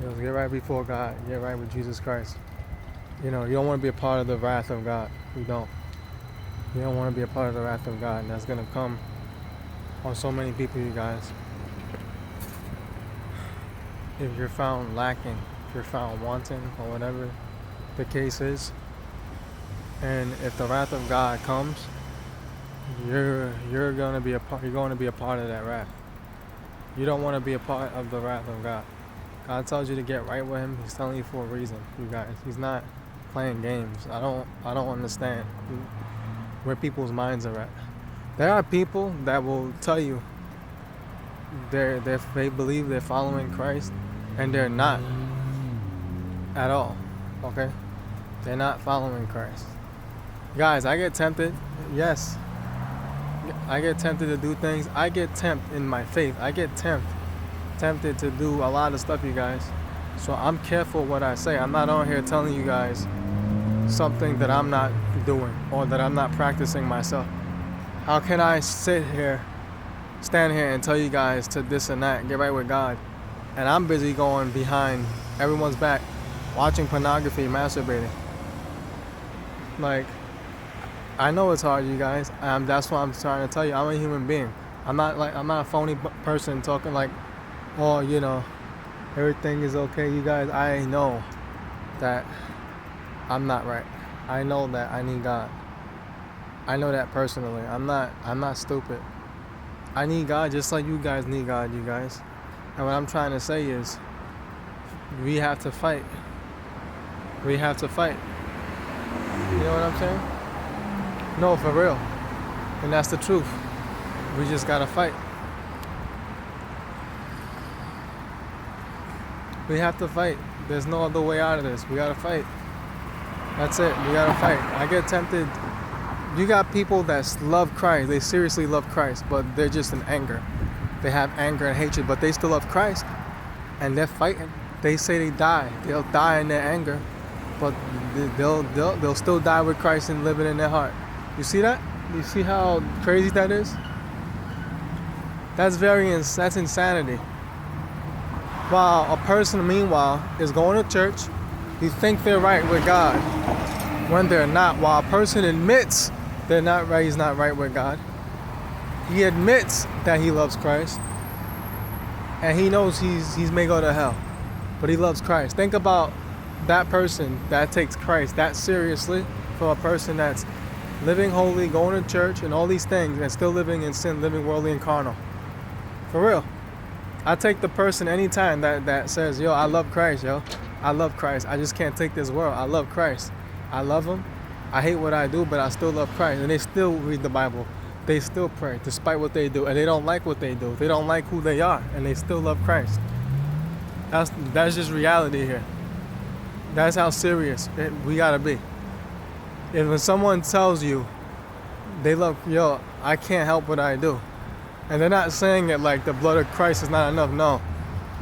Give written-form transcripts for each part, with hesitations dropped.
Get right before God. Get right with Jesus Christ. You don't want to be a part of the wrath of God. You don't. You don't want to be a part of the wrath of God. And that's going to come on so many people, you guys. If you're found lacking, if you're found wanting, or whatever the case is, and if the wrath of God comes, you're going to be a part. You're going to be a part of that wrath. You don't want to be a part of the wrath of God. God tells you to get right with Him. He's telling you for a reason, you guys. He's not playing games. I don't understand where people's minds are at. There are people that will tell you they believe they're following Christ, and they're not at all. Okay, they're not following Christ. Guys, I get tempted. Yes, I get tempted to do things. I get tempted in my faith. I get tempted to do a lot of stuff, you guys. So I'm careful what I say. I'm not on here telling you guys something that I'm not doing or that I'm not practicing myself. How can I stand here and tell you guys to this and that, get right with God, and I'm busy going behind everyone's back, watching pornography, masturbating? Like, I know it's hard, you guys. That's what I'm trying to tell you. I'm a human being. I'm not a phony person talking like, oh, everything is okay, you guys. I know that I'm not right. I know that I need God. I know that personally. I'm not stupid. I need God just like you guys need God, you guys. And what I'm trying to say is, we have to fight. We have to fight. You know what I'm saying? No, for real. And that's the truth. We just gotta fight. We have to fight. There's no other way out of this. We gotta fight. That's it. We gotta fight. I get tempted. You got people that love Christ. They seriously love Christ, but they're just in anger. They have anger and hatred, but they still love Christ, and they're fighting. They say they die. They'll die in their anger, but they'll still die with Christ and live it in their heart. You see that? You see how crazy that is? That's insanity. While a person, meanwhile, is going to church, you think they're right with God when they're not. While a person admits they're not right, he's not right with God. He admits that he loves Christ, and he knows he's may go to hell, but he loves Christ. Think about that person that takes Christ that seriously from a person that's living holy, going to church, and all these things, and still living in sin, living worldly and carnal. For real. I take the person anytime that says, yo, I love Christ, yo. I love Christ. I just can't take this world. I love Christ. I love Him. I hate what I do, but I still love Christ. And they still read the Bible. They still pray, despite what they do. And they don't like what they do. They don't like who they are. And they still love Christ. That's just reality here. That's how serious we gotta be. If when someone tells you they love, yo, I can't help what I do, and they're not saying it like the blood of Christ is not enough. No,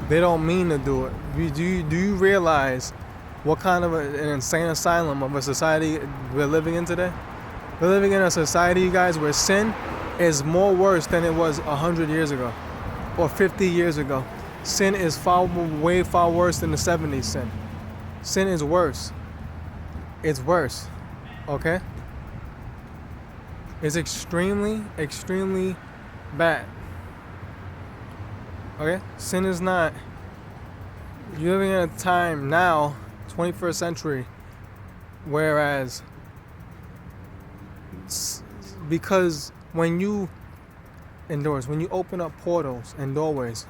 they don't mean to do it. Do you realize what kind of an insane asylum of a society we're living in today? We're living in a society, you guys, where sin is more worse than it was 100 years ago or 50 years ago. Sin is way far worse than the 70s sin. Sin is worse. It's worse. Okay? It's extremely, extremely bad. Okay? Sin is not. You're living in a time now, 21st century, whereas because when you open up portals and doorways,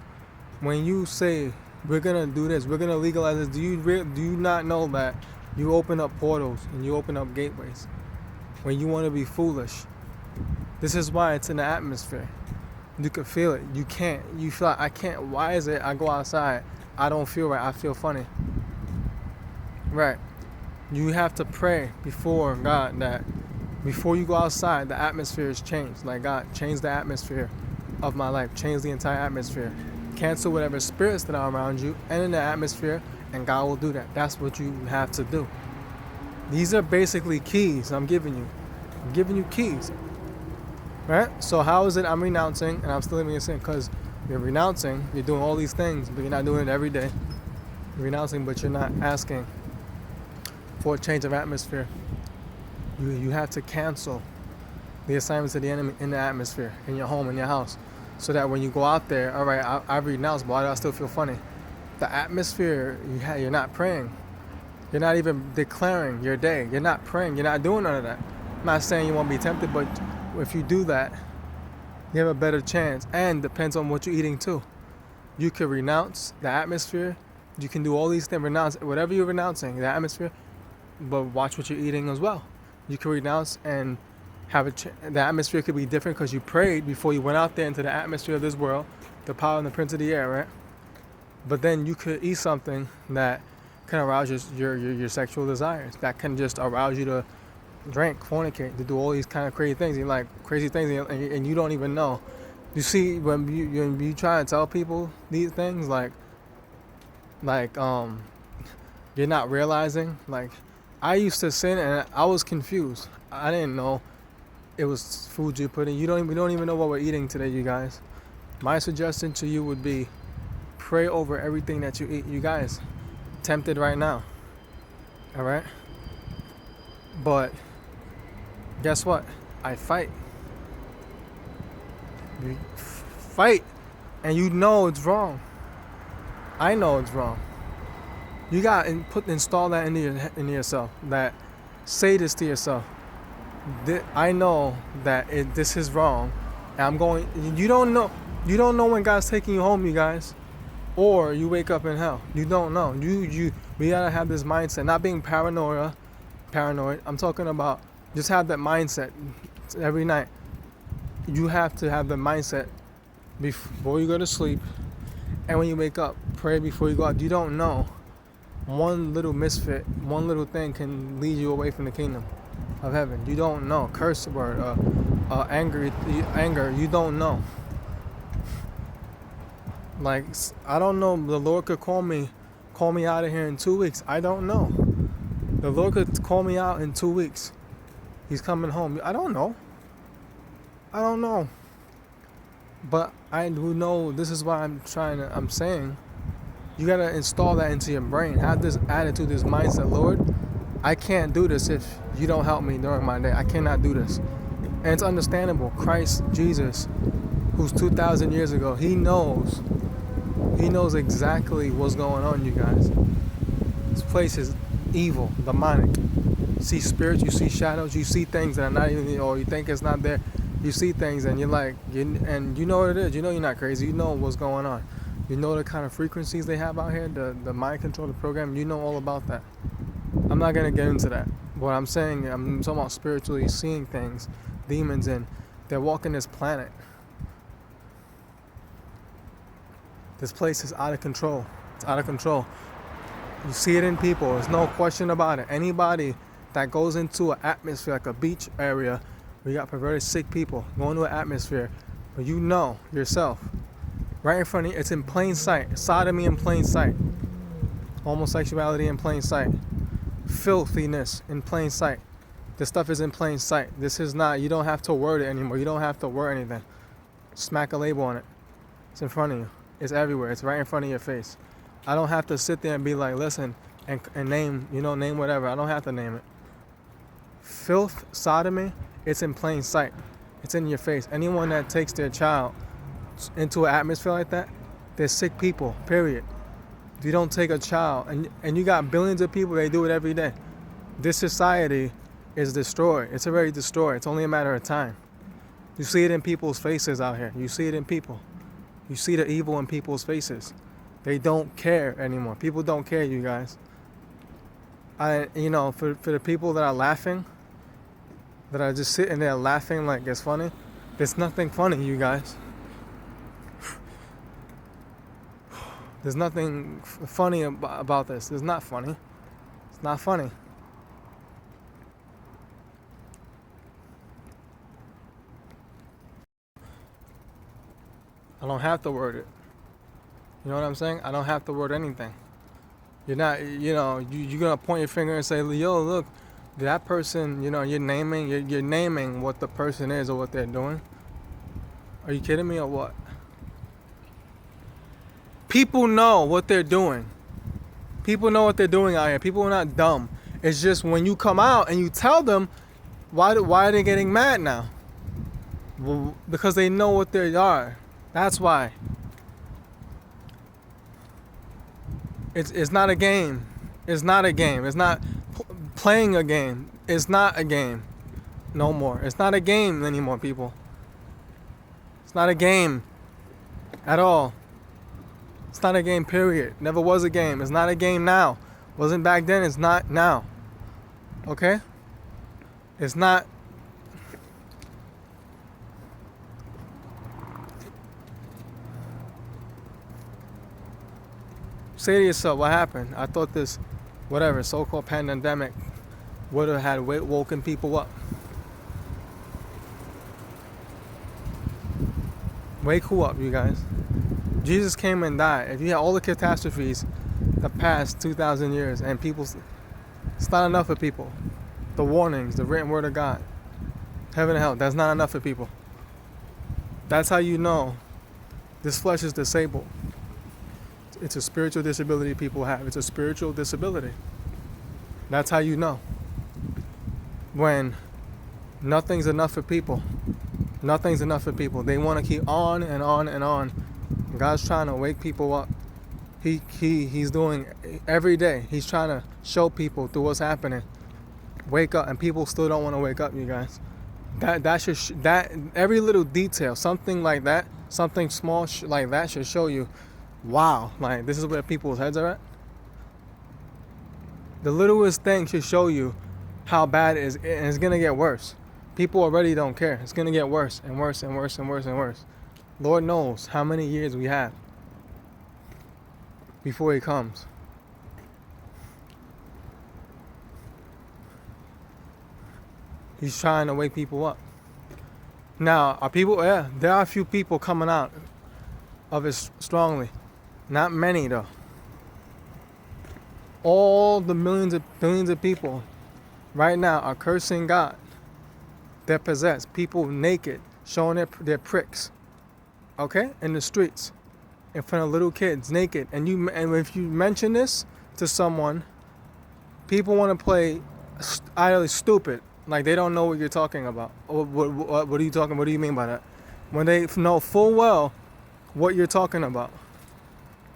when you say we're gonna do this, we're gonna legalize this, do you not know that you open up portals and you open up gateways when you want to be foolish? This is why it's in the atmosphere. You can feel it. You can't. You feel like, I can't. Why is it I go outside, I don't feel right, I feel funny? Right. You have to pray before God that before you go outside, the atmosphere is changed. Like, God, change the atmosphere of my life. Change the entire atmosphere. Cancel whatever spirits that are around you and in the atmosphere, and God will do that. That's what you have to do. These are basically keys I'm giving you. I'm giving you keys. Right? So how is it I'm renouncing and I'm still living in sin? Because you're renouncing, you're doing all these things, but you're not doing it every day. You're renouncing, but you're not asking for a change of atmosphere. You have to cancel the assignments of the enemy in the atmosphere, in your home, in your house, so that when you go out there, all right, I renounced, but why do I still feel funny? The atmosphere, you're not praying. You're not even declaring your day. You're not praying. You're not doing none of that. I'm not saying you won't be tempted, but if you do that, you have a better chance. And depends on what you're eating too. You can renounce the atmosphere. You can do all these things, renounce whatever you're renouncing, the atmosphere, but watch what you're eating as well. You can renounce and have the atmosphere could be different because you prayed before you went out there into the atmosphere of this world, the power and the prince of the air, right? But then you could eat something that can arouse your sexual desires. That can just arouse you to drink, fornicate, to do all these kind of crazy things. You like crazy things, and you don't even know. You see, when you try to tell people these things, like you're not realizing. Like, I used to sin and I was confused. I didn't know it was food you're putting. We don't even know what we're eating today, you guys. My suggestion to you would be pray over everything that you eat. You guys, tempted right now. All right? But guess what? I fight. You fight, and you know it's wrong. I know it's wrong. You got to install that into yourself. That say this to yourself. I know that this is wrong. And I'm going. You don't know. You don't know when God's taking you home, you guys, or you wake up in hell. You don't know. We gotta have this mindset. Not being paranoid. I'm talking about just have that mindset every night. You have to have the mindset before you go to sleep, and when you wake up, pray before you go out. You don't know. One little misfit, one little thing can lead you away from the kingdom of heaven. You don't know. Curse word, anger. You don't know. Like, I don't know. The Lord could call me out of here in 2 weeks. I don't know. The Lord could call me out in 2 weeks. He's coming home. I don't know. But I do know. This is why I'm saying, you gotta install that into your brain. Have this attitude, this mindset. Lord, I can't do this if you don't help me during my day. I cannot do this. And it's understandable. Christ Jesus, who's 2,000 years ago, He knows exactly what's going on, you guys. This place is evil, demonic. You see spirits, you see shadows, you see things that are not even, or you think it's not there. You see things and you're like, and you know what it is. You know you're not crazy. You know what's going on. You know the kind of frequencies they have out here, the mind control, the program. You know all about that. I'm not going to get into that. What I'm saying, I'm talking about spiritually seeing things, demons, and they're walking this planet. This place is out of control. It's out of control. You see it in people. There's no question about it. Anybody that goes into an atmosphere like a beach area, where you got perverted, sick people going to an atmosphere where you know yourself, right in front of you, it's in plain sight. Sodomy in plain sight. Homosexuality in plain sight. Filthiness in plain sight. This stuff is in plain sight. This is not, you don't have to word it anymore. You don't have to word anything. Smack a label on it. It's in front of you. It's everywhere. It's right in front of your face. I don't have to sit there and be like, listen, and name whatever. I don't have to name it. Filth, sodomy, it's in plain sight. It's in your face. Anyone that takes their child into an atmosphere like that, they're sick people, period. If you don't take a child, and you got billions of people, they do it every day. This society is destroyed. It's already destroyed. It's only a matter of time. You see it in people's faces out here. You see it in people. You see the evil in people's faces. They don't care anymore. People don't care, you guys. For the people that are laughing, that are just sitting there laughing like it's funny, there's nothing funny, you guys. There's nothing funny about this. It's not funny. It's not funny. I don't have to word it. You know what I'm saying? I don't have to word anything. You're not, you're going to point your finger and say, yo, look, that person, you're naming what the person is or what they're doing. Are you kidding me or what? People know what they're doing. People know what they're doing out here. People are not dumb. It's just when you come out and you tell them, why are they getting mad now? Well, because they know what they are. That's why. It's not a game. It's not a game. It's not playing a game. It's not a game. No more. It's not a game anymore, people. It's not a game at all. It's not a game, period. Never was a game. It's not a game now. Wasn't back then. It's not now. Okay? It's not. Say to yourself, what happened? I thought this, whatever, so-called pandemic would have had woken people up. Wake who up, you guys? Jesus came and died. If you had all the catastrophes the past 2,000 years and people, it's not enough for people. The warnings, the written word of God, heaven and hell, that's not enough for people. That's how you know this flesh is disabled. It's a spiritual disability people have. It's a spiritual disability. That's how you know. When nothing's enough for people. Nothing's enough for people. They want to keep on and on and on. God's trying to wake people up. He's doing every day. He's trying to show people through what's happening. Wake up, and people still don't want to wake up, you guys. That every little detail, something like that, something small like that should show you, wow, like this is where people's heads are at. The littlest thing should show you how bad it is, and it's gonna get worse. People already don't care. It's gonna get worse and worse and worse and worse and worse. Lord knows how many years we have before He comes. He's trying to wake people up. Now, are people? Yeah, there are a few people coming out of it strongly. Not many though. All the billions of people right now are cursing God. They're possessed. People naked, showing their pricks. Okay, in the streets, in front of little kids, naked. And if you mention this to someone, people want to play either stupid, like they don't know what you're talking about. What are you talking? What do you mean by that? When they know full well what you're talking about.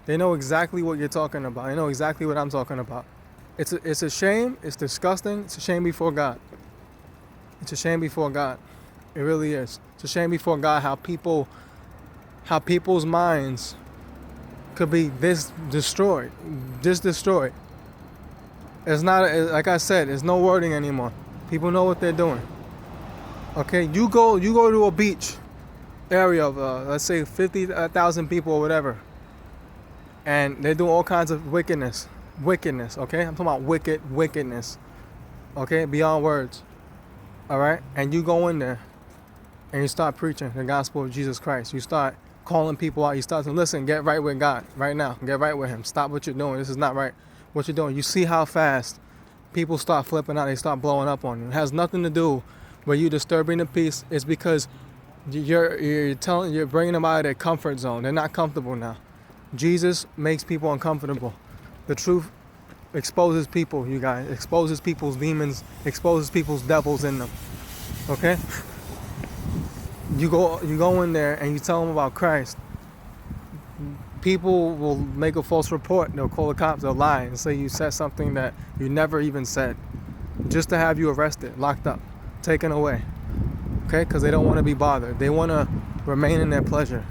They know exactly what you're talking about. They know exactly what I'm talking about. It's a shame. It's disgusting. It's a shame before God. It's a shame before God. It really is. It's a shame before God how people's minds could be this destroyed. It's not, like I said, there's no wording anymore. People know what they're doing. Okay, you go to a beach area of let's say 50,000 people or whatever. And they're doing all kinds of wickedness, okay? I'm talking about wickedness, okay? Beyond words, all right? And you go in there and you start preaching the gospel of Jesus Christ. You start calling people out. You start to listen, get right with God right now. Get right with Him. Stop what you're doing. This is not right. What you're doing. You see how fast people start flipping out. They start blowing up on you. It has nothing to do with you disturbing the peace. It's because you're bringing them out of their comfort zone. They're not comfortable now. Jesus makes people uncomfortable. The truth exposes people, you guys. Exposes people's demons. Exposes people's devils in them. Okay? You go in there and you tell them about Christ. People will make a false report. They'll call the cops. They'll lie and say you said something that you never even said, just to have you arrested, locked up, taken away. Okay? Because they don't want to be bothered. They want to remain in their pleasure.